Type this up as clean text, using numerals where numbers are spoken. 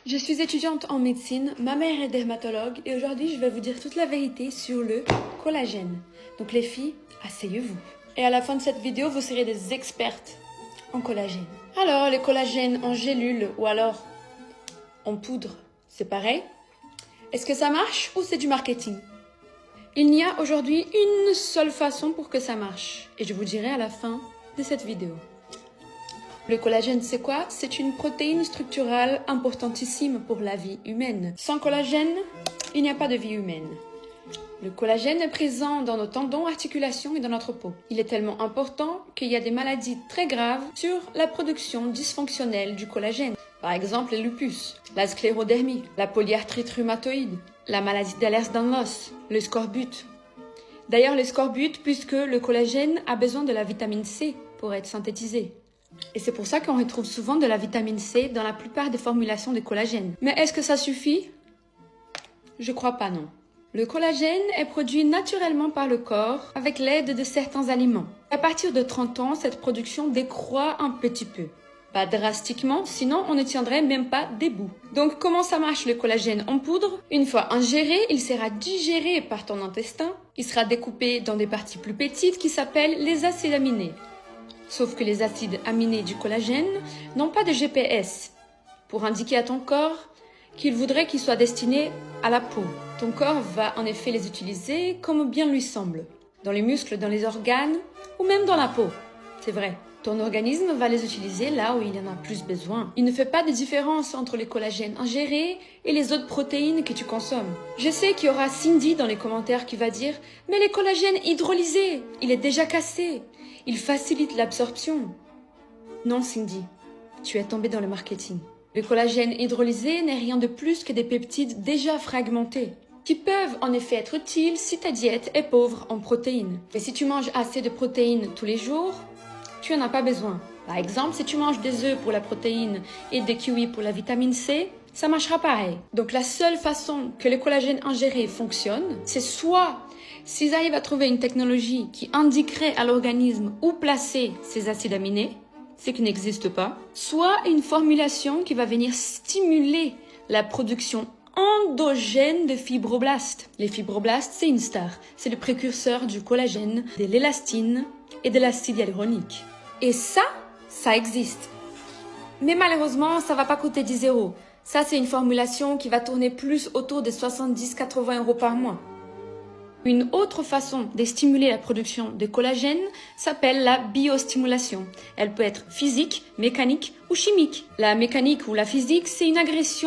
Je suis étudiante en médecine, ma mère est dermatologue et aujourd'hui je vais vous dire toute la vérité sur le collagène. Donc les filles, asseyez-vous. Et à la fin de cette vidéo, vous serez des expertes en collagène. Alors, le collagène en gélule ou alors en poudre, c'est pareil? Est-ce que ça marche ou c'est du marketing? Il n'y a aujourd'hui une seule façon pour que ça marche et je vous dirai à la fin de cette vidéo. Le collagène, c'est quoi? C'est une protéine structurale importantissime pour la vie humaine. Sans collagène, il n'y a pas de vie humaine. Le collagène est présent dans nos tendons, articulations et dans notre peau. Il est tellement important qu'il y a des maladies très graves sur la production dysfonctionnelle du collagène. Par exemple, le lupus, la sclérodermie, la polyarthrite rhumatoïde, la maladie d'Ehlers Danlos, le scorbut. D'ailleurs, le scorbut, puisque le collagène a besoin de la vitamine C pour être synthétisé. Et c'est pour ça qu'on retrouve souvent de la vitamine C dans la plupart des formulations de collagène. Mais est-ce que ça suffit? Je crois pas, non. Le collagène est produit naturellement par le corps avec l'aide de certains aliments. À partir de 30 ans, cette production décroît un petit peu. Pas drastiquement, sinon on ne tiendrait même pas debout. Donc comment ça marche le collagène en poudre? Une fois ingéré, il sera digéré par ton intestin. Il sera découpé dans des parties plus petites qui s'appellent les acides aminés. Sauf que les acides aminés du collagène n'ont pas de GPS pour indiquer à ton corps qu'il voudrait qu'ils soient destinés à la peau. Ton corps va en effet les utiliser comme bien lui semble, dans les muscles, dans les organes ou même dans la peau. C'est vrai. Ton organisme va les utiliser là où il en a plus besoin. Il ne fait pas de différence entre les collagènes ingérés et les autres protéines que tu consommes. Je sais qu'il y aura Cindy dans les commentaires qui va dire « Mais le collagène hydrolysé, il est déjà cassé. Il facilite l'absorption. » Non Cindy, tu es tombée dans le marketing. Le collagène hydrolysé n'est rien de plus que des peptides déjà fragmentés, qui peuvent en effet être utiles si ta diète est pauvre en protéines. Mais si tu manges assez de protéines tous les jours, tu n'en as pas besoin. Par exemple, si tu manges des œufs pour la protéine et des kiwis pour la vitamine C, ça marchera pareil. Donc la seule façon que le collagène ingéré fonctionne, c'est soit s'ils arrivent à trouver une technologie qui indiquerait à l'organisme où placer ces acides aminés, ce qui n'existe pas, soit une formulation qui va venir stimuler la production endogène de fibroblastes. Les fibroblastes, c'est une star. C'est le précurseur du collagène, de l'élastine et de l'acide hyaluronique. Et ça existe. Mais malheureusement, ça va pas coûter 10 €. Ça, c'est une formulation qui va tourner plus autour de 70-80 € par mois. Une autre façon de stimuler la production de collagène s'appelle la biostimulation. Elle peut être physique, mécanique ou chimique. La mécanique ou la physique, c'est une agression